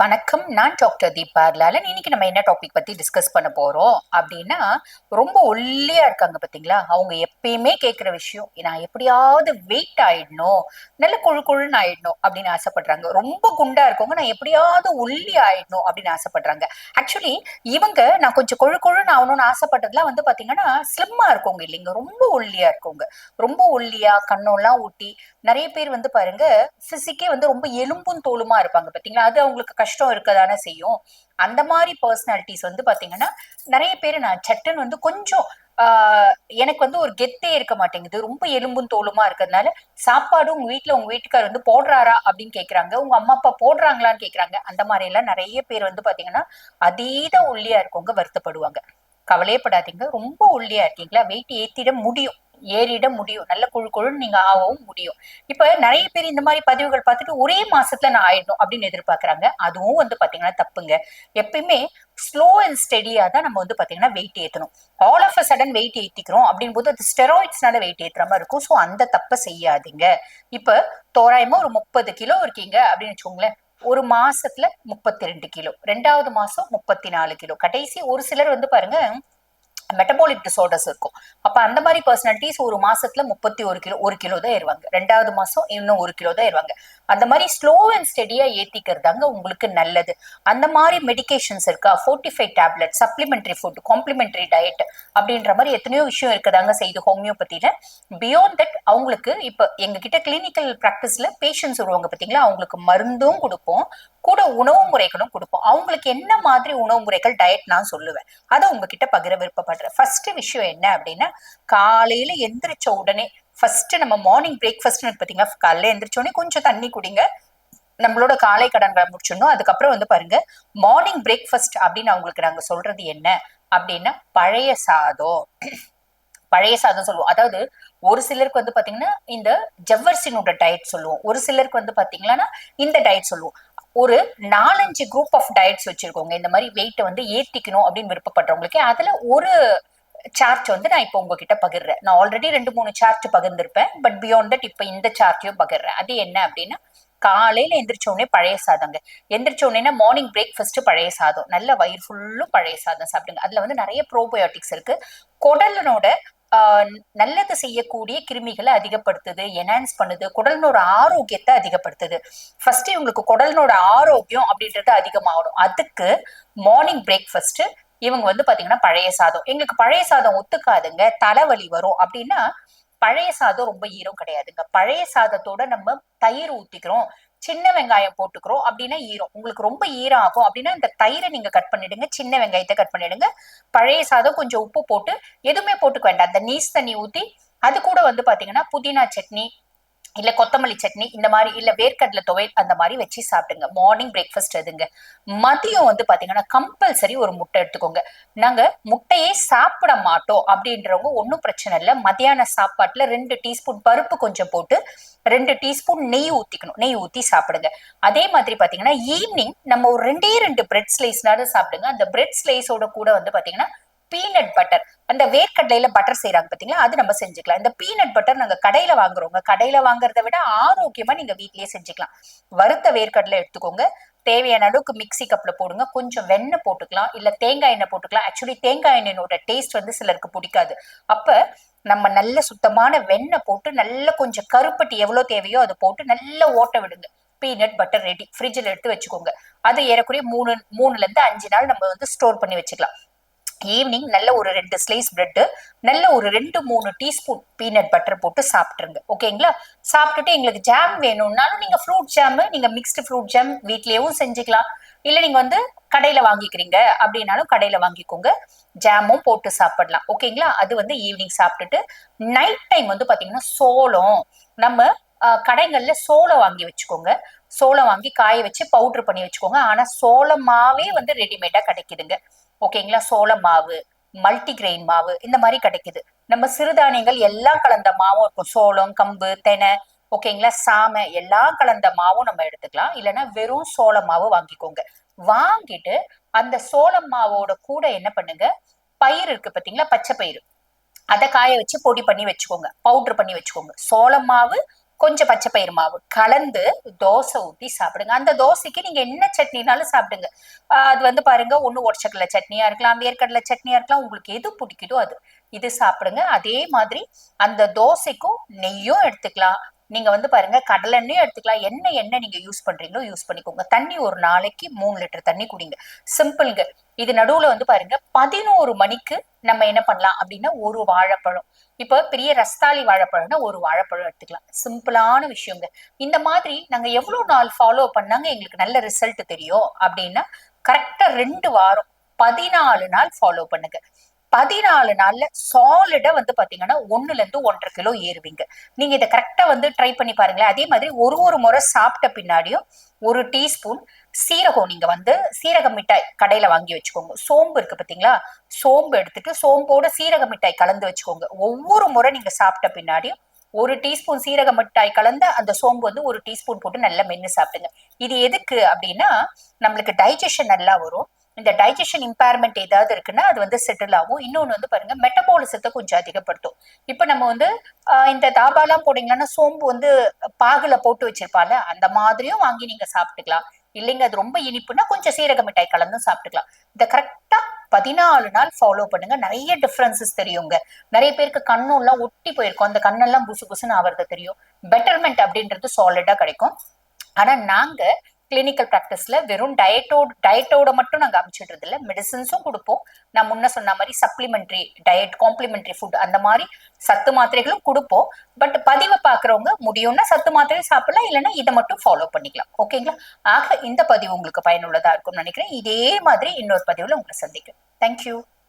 வணக்கம். நான் டாக்டர் தீபா லாலன். இன்னைக்கு நம்ம என்ன டாபிக் பத்தி டிஸ்கஸ் பண்ண போறோம் அப்படின்னா, ரொம்ப ஒல்லியா இருக்காங்க பாத்தீங்களா? அவங்க எப்பயுமே கேட்கிற விஷயம், நான் எப்படியாவது வெயிட் ஆயிடணும், நல்ல கொழு கொழுன்னு ஆயிடணும் அப்படின்னு ஆசைப்படுறாங்க. ரொம்ப குண்டா இருக்கவங்க, நான் எப்படியாவது ஒல்லி ஆயிடணும் அப்படின்னு ஆசைப்படுறாங்க. ஆக்சுவலி இவங்க நான் கொஞ்சம் கொழு கொழுன்னு ஆகணும்னு ஆசைப்பட்டதுலாம் வந்து பாத்தீங்கன்னா ஸ்லிம்மா இருக்கவங்க இல்லைங்க, ரொம்ப ஒல்லியா இருக்கவங்க. ரொம்ப ஒல்லியா கண்ணெல்லாம் ஊட்டி நிறைய பேர் வந்து பாருங்க, பிசிக்கே வந்து ரொம்ப எலும்பும் தோலுமா இருப்பாங்க பாத்தீங்களா? அது அவங்களுக்கு கஷ்டம் இருக்கதானே செய்யும். அந்த மாதிரி பர்சனாலிட்டிஸ் வந்து பாத்தீங்கன்னா நிறைய பேர் நான் சட்டுன்னு வந்து கொஞ்சம் எனக்கு வந்து ஒரு கெத்தே இருக்க மாட்டேங்குது, ரொம்ப எலும்பும் தோலுமா இருக்கிறதுனால சாப்பாடு உங்க வீட்டுல உங்க வீட்டுக்காரர் வந்து போடுறாரா அப்படின்னு கேக்குறாங்க, உங்க அம்மா அப்பா போடுறாங்களான்னு கேக்குறாங்க. அந்த மாதிரி எல்லாம் நிறைய பேர் வந்து பாத்தீங்கன்னா அதீத ஒல்லியா இருக்கவங்க வருத்தப்படுவாங்க. கவலையே படாதீங்க, ரொம்ப ஒல்லியா இருக்கீங்களா, வெயிட் ஏத்திட முடியும், ஏறிட முடியும், நல்ல குழு குழுன்னு நீங்க ஆகவும் முடியும். இப்ப நிறைய பேர் இந்த மாதிரி பதிவுகள் பார்த்துட்டு ஒரே மாசத்துல நான் ஆயிடணும் அப்படின்னு எதிர்பார்க்கறாங்க. அதுவும் வந்து பாத்தீங்கன்னா தப்புங்க. எப்பயுமே ஸ்லோ அண்ட் ஸ்டெடியா தான் நம்ம வந்து பாத்தீங்கன்னா வெயிட் ஏத்தணும். All of a sudden weight ஏத்திக்கிறோம் அப்படின் போது அது ஸ்டெராய்ட்ஸ்னால வெயிட் ஏத்துற மாதிரி இருக்கும். ஸோ அந்த தப்பை செய்யாதீங்க. இப்ப தோராயமா ஒரு 30 கிலோ இருக்கீங்க அப்படின்னு வச்சுக்கோங்களேன். ஒரு மாசத்துல 32 கிலோ, 2வது மாசம் 34 கிலோ, கடைசி ஒரு சிலர் வந்து பாருங்க மெட்டபாலிக் டிசார்டர்ஸ் இருக்கும். அப்ப அந்த மாதிரி பர்சனாலிட்டிஸ் ஒரு மாசத்துல 31 கிலோ, 1 கிலோ தான் ஏறுவாங்க. 2வது மாசம் இன்னும் 1 கிலோ தான் ஏறுவாங்க. அந்த மாதிரி ஸ்லோ அண்ட் ஸ்டெடியா ஏத்திக்கிறதாங்க உங்களுக்கு நல்லது. அந்த மாதிரி மெடிகேஷன்ஸ் இருக்கா, fortified tablet, supplementary food, complementary diet அப்படின்ற மாதிரி எத்தனையோ விஷயம் இருக்குதாங்க செய்து ஹோமியோபதியில. பியாண்ட் தட் அவங்களுக்கு இப்ப எங்க கிட்ட கிளினிக்கல் பிராக்டிஸ்ல பேஷண்ட்ஸ் வருவாங்க பாத்தீங்களா, அவங்களுக்கு மருந்தும் கொடுப்போம், கூட உணவு முறைகளும் கொடுப்போம். அவங்களுக்கு என்ன மாதிரி உணவு முறைகள் டயட் நான் சொல்லுவேன், அதை உங்ககிட்ட பகிர விருப்பப்படுறேன். ஃபர்ஸ்ட் விஷயம் என்ன அப்படின்னா, காலையில எந்திரிச்ச உடனே ஃபர்ஸ்ட் நம்ம மார்னிங் பிரேக்ஃபாஸ்ட் பாத்தீங்களா, காலையில எந்திரிச்ச உடனே கொஞ்சம் தண்ணி குடிங்க, நம்மளோட காலை கடன்களை முடிச்சிடணும். அதுக்கப்புறம் வந்து பாருங்க, மார்னிங் பிரேக்ஃபாஸ்ட் அப்படின்னு அவங்களுக்கு நாங்க சொல்றது என்ன அப்படின்னா, பழைய சாதம். பழைய சாதம் சொல்லுவோம். அதாவது ஒரு சிலருக்கு வந்து பாத்தீங்கன்னா இந்த ஜவ்வரிசினோட டயட் சொல்லுவோம், ஒரு சிலருக்கு வந்து பாத்தீங்கன்னா இந்த டயட் சொல்லுவோம். ஒரு 4-5 குரூப் ஆஃப் டயட்ஸ் வச்சிருக்கோங்க இந்த மாதிரி வெயிட் வந்து ஏத்திக்கணும் அப்படின்னு விருப்பப்படுறவங்களுக்கு. அதுல ஒரு சார்ட் வந்து நான் இப்போ உங்ககிட்ட பகிர்றேன். நான் ஆல்ரெடி 2-3 சார்ட் பகிர்ந்திருப்பேன், பட் பியாண்ட் தட் இப்ப இந்த சார்ட்டையும் பகிர்றேன். அது என்ன அப்படின்னா, காலையில எந்திரிச்ச உடனே பழைய சாதங்க. எந்திரிச்ச உடனே மார்னிங் பிரேக்ஃபாஸ்ட் பழைய சாதம், நல்ல வயிறு ஃபுல்லும் பழைய சாதம் சாப்பிடுங்க. அதுல வந்து நிறைய ப்ரோபயோட்டிக்ஸ் இருக்கு. குடலனோட நல்லது செய்யக்கூடிய கிருமிகளை அதிகப்படுத்துது, என்ஹான்ஸ் பண்ணுது, குடலினோட ஆரோக்கியத்தை அதிகப்படுத்துது. ஃபர்ஸ்ட் இவங்களுக்கு குடலினோட ஆரோக்கியம் அப்படின்றது அதிகமாகணும். அதுக்கு மார்னிங் பிரேக்ஃபாஸ்ட் இவங்க வந்து பாத்தீங்கன்னா பழைய சாதம். எங்களுக்கு பழைய சாதம் ஒத்துக்காதுங்க, தலைவலி வரும் அப்படின்னா, பழைய சாதம் ரொம்ப ஈரம் கிடையாதுங்க. பழைய சாதத்தோட நம்ம தயிர் ஊத்திக்கிறோம், சின்ன வெங்காயம் போட்டுக்கிறோம் அப்படின்னா ஈரம். உங்களுக்கு ரொம்ப ஈரம் ஆகும் அப்படின்னா இந்த தயிரை நீங்க கட் பண்ணிடுங்க, சின்ன வெங்காயத்தை கட் பண்ணிடுங்க, பழைய சாதம் கொஞ்சம் உப்பு போட்டு, எதுவுமே போட்டுக்க வேண்டாம், அந்த நீஸ் தண்ணி ஊத்தி அது கூட வந்து பாத்தீங்கன்னா புதினா சட்னி இல்ல கொத்தமல்லி சட்னி இந்த மாதிரி, இல்ல வேர்க்கடலை துவையல் அந்த மாதிரி வச்சு சாப்பிடுங்க. மார்னிங் பிரேக்ஃபாஸ்ட் அதுங்க. மதியம் வந்து பாத்தீங்கன்னா கம்பல்சரி ஒரு முட்டை எடுத்துக்கோங்க. நாங்க முட்டையே சாப்பிட மாட்டோம் அப்படின்றவங்க ஒன்னும் பிரச்சனை இல்லை, மத்தியான சாப்பாட்டுல 2 டீஸ்பூன் பருப்பு கொஞ்சம் போட்டு 2 டீஸ்பூன் நெய் ஊத்திக்கணும், நெய் ஊத்தி சாப்பிடுங்க. அதே மாதிரி பாத்தீங்கன்னா ஈவினிங் நம்ம ஒரு 2 பிரெட் ஸ்லைஸ்னாலும் சாப்பிடுங்க. அந்த பிரெட் ஸ்லைஸோட கூட வந்து பாத்தீங்கன்னா பீனட் பட்டர், அந்த வேர்க்கடலையில பட்டர் செய்யறாங்க பாத்தீங்களா, அது நம்ம செஞ்சுக்கலாம். இந்த பீனட் பட்டர் நாங்க கடையில வாங்குறோங்க, கடையில வாங்குறதை விட ஆரோக்கியமா நீங்க வீட்லயே செஞ்சுக்கலாம். வறுத்த வேர்க்கடலை எடுத்துக்கோங்க, தேவையான அளவுக்கு மிக்சி கப்ல போடுங்க, கொஞ்சம் வெண்ணெய் போட்டுக்கலாம், இல்ல தேங்காய் எண்ணெய் போட்டுக்கலாம். ஆக்சுவலி தேங்காய் எண்ணெயோட டேஸ்ட் வந்து சிலருக்கு பிடிக்காது. அப்ப நம்ம நல்ல சுத்தமான வெண்ணெய் போட்டு நல்ல கொஞ்சம் கருப்பட்டி எவ்வளவு தேவையோ அதை போட்டு நல்ல ஓட்ட விடுங்க. பீனட் பட்டர் ரெடி, ஃப்ரிட்ஜில் எடுத்து வச்சுக்கோங்க. அது ஏறக்குறைய 3-5 நாள் நம்ம வந்து ஸ்டோர் பண்ணி வச்சுக்கலாம். ஈவினிங் நல்ல ஒரு 2 ஸ்லைஸ் பிரெட், நல்ல ஒரு 2-3 டீஸ்பூன் பீனட் பட்டர் போட்டு சாப்பிட்டுருங்க. ஓகேங்களா? சாப்பிட்டுட்டு எங்களுக்கு ஜாம் வேணும்னாலும் நீங்க ஃப்ரூட் ஜாம், நீங்க மிக்ஸ்டு ஃப்ரூட் ஜாம் வீட்லயும் செஞ்சுக்கலாம். இல்ல நீங்க வந்து கடையில வாங்கிக்கிறீங்க அப்படின்னாலும் கடையில வாங்கிக்கோங்க, ஜாமும் போட்டு சாப்பிடலாம். ஓகேங்களா? அது வந்து ஈவினிங் சாப்பிட்டுட்டு நைட் டைம் வந்து பாத்தீங்கன்னா சோளம், நம்ம கடைகள்ல சோளம் வாங்கி வச்சுக்கோங்க. சோளம் வாங்கி காய வச்சு பவுடர் பண்ணி வச்சுக்கோங்க. ஆனா சோளம் மாவே வந்து ரெடிமேடா கிடைக்குதுங்க. ஓகேங்களா? சோள மாவு, மல்டிகிரெயின் மாவு இந்த மாதிரி கிடைக்குது. நம்ம சிறுதானியங்கள் எல்லாம் கலந்த மாவும் இருக்கும், சோளம், கம்பு, தெனை, ஓகேங்களா, சாமை எல்லாம் கலந்த மாவும் நம்ம எடுத்துக்கலாம். இல்லைன்னா வெறும் சோள மாவு வாங்கிக்கோங்க. வாங்கிட்டு அந்த சோள மாவோட கூட என்ன பண்ணுங்க, பயிர் இருக்கு பாத்தீங்களா, பச்சை பயிர், அதை காய வச்சு பொடி பண்ணி வச்சுக்கோங்க, பவுடர் பண்ணி வச்சுக்கோங்க. சோள மாவு கொஞ்சம் பச்சை பயிறு மாவு கலந்து தோசை ஊத்தி சாப்பிடுங்க. அந்த தோசைக்கு நீங்க என்ன சட்னினாலும் சாப்பிடுங்க. அது வந்து பாருங்க, ஒண்ணு ஒடச்சக்கடலை சட்னியா இருக்கலாம், வேர்க்கடலை சட்னியா இருக்கலாம், உங்களுக்கு எது பிடிக்குதோ அது இது சாப்பிடுங்க. அதே மாதிரி அந்த தோசைக்கும் நெய்யும் எடுத்துக்கலாம். நீங்க வந்து பாருங்க, கடலை எண்ணெயும் எடுத்துக்கலாம். எண்ணெய் நீங்க யூஸ் பண்றீங்களோ யூஸ் பண்ணிக்கோங்க. தண்ணி ஒரு நாளைக்கு 3 லிட்டர் தண்ணி குடிங்க. சிம்பிள்ங்க. இது நடுவுல வந்து பாருங்க, 11 மணிக்கு நம்ம என்ன பண்ணலாம் அப்படின்னா, ஒரு வாழைப்பழம், இப்ப பெரிய ரஸ்தாளி வாழைப்பழம்னா ஒரு வாழைப்பழம் எடுத்துக்கலாம். சிம்பிளான விஷயங்க. இந்த மாதிரி நாங்க எவ்வளவு நாள் ஃபாலோ பண்ணாங்க எங்களுக்கு நல்ல ரிசல்ட் தெரியும் அப்படின்னா, கரெக்டா 2 வாரம் 14 நாள் ஃபாலோ பண்ணுங்க. 14 நாள்ல சாலிடா வந்து பாத்தீங்கன்னா 1 to 1.5 கிலோ ஏறுவீங்க. நீங்க இதை கரெக்டா வந்து ட்ரை பண்ணி பாருங்களேன். அதே மாதிரி ஒரு முறை சாப்பிட்ட பின்னாடியும் 1 டீஸ்பூன் சீரகம், நீங்க வந்து சீரக மிட்டாய் கடையில வாங்கி வச்சுக்கோங்க. சோம்பு இருக்கு பாத்தீங்களா, சோம்பு எடுத்துட்டு சோம்போட சீரக மிட்டாய் கலந்து வச்சுக்கோங்க. ஒவ்வொரு முறை நீங்க சாப்பிட்ட பின்னாடியும் 1 டீஸ்பூன் சீரக மிட்டாய் கலந்த அந்த சோம்பு வந்து 1 டீஸ்பூன் போட்டு நல்லா மென்னு சாப்பிடுங்க. இது எதுக்கு அப்படின்னா, நம்மளுக்கு டைஜஷன் நல்லா வரும். இந்த டைஜஷன் இம்பேர்மெண்ட் ஏதாவது இருக்குன்னா அது வந்து செட்டில் ஆகும். இன்னொன்னு வந்து பாருங்க, மெட்டபாலிசத்தை கொஞ்சம் அதிகப்படுத்தும். இப்ப நம்ம வந்து இந்த தாபாலாம் போனீங்கன்னா சோம்பு வந்து பாகுல போட்டு வச்சிருப்பால, அந்த மாதிரியும் வாங்கி நீங்க சாப்பிட்டுக்கலாம். இல்லைங்க அது ரொம்ப இனிப்புன்னா கொஞ்சம் சீரக மிட்டாய் கலந்தும் சாப்பிட்டுக்கலாம். இதை கரெக்டா 14 நாள் ஃபாலோ பண்ணுங்க. நிறைய டிஃபரன்சஸ் தெரியுங்க. நிறைய பேருக்கு கண்ணும் எல்லாம் ஒட்டி போயிருக்கும், அந்த கண்ணெல்லாம் புசு புசுன்னு ஆவறது தெரியும். பெட்டர்மெண்ட் அப்படின்றது சாலிடா கிடைக்கும். ஆனா நாங்க கிளினிக்கல் பிராக்டிஸ்ல வெறும் டயட்டோட மட்டும் நாங்க அமைச்சிடுறது இல்ல, மெடிசன்ஸும் கொடுப்போம். நான் முன்ன சொன்ன மாதிரி சப்ளிமெண்டரி டயட், காம்ப்ளிமெண்டரி ஃபுட், அந்த மாதிரி சத்து மாத்திரைகளும் கொடுப்போம். பட் பதிவை பாக்குறவங்க முடியும்னா சத்து மாத்திரை சாப்பிடலாம், இல்லைன்னா இதை மட்டும் ஃபாலோ பண்ணிக்கலாம். ஓகேங்களா? ஆக இந்த பதிவு உங்களுக்கு பயனுள்ளதா இருக்கும்னு நினைக்கிறேன். இதே மாதிரி இன்னொரு பதிவுல உங்களை சந்திக்கிறேன். தேங்க்யூ.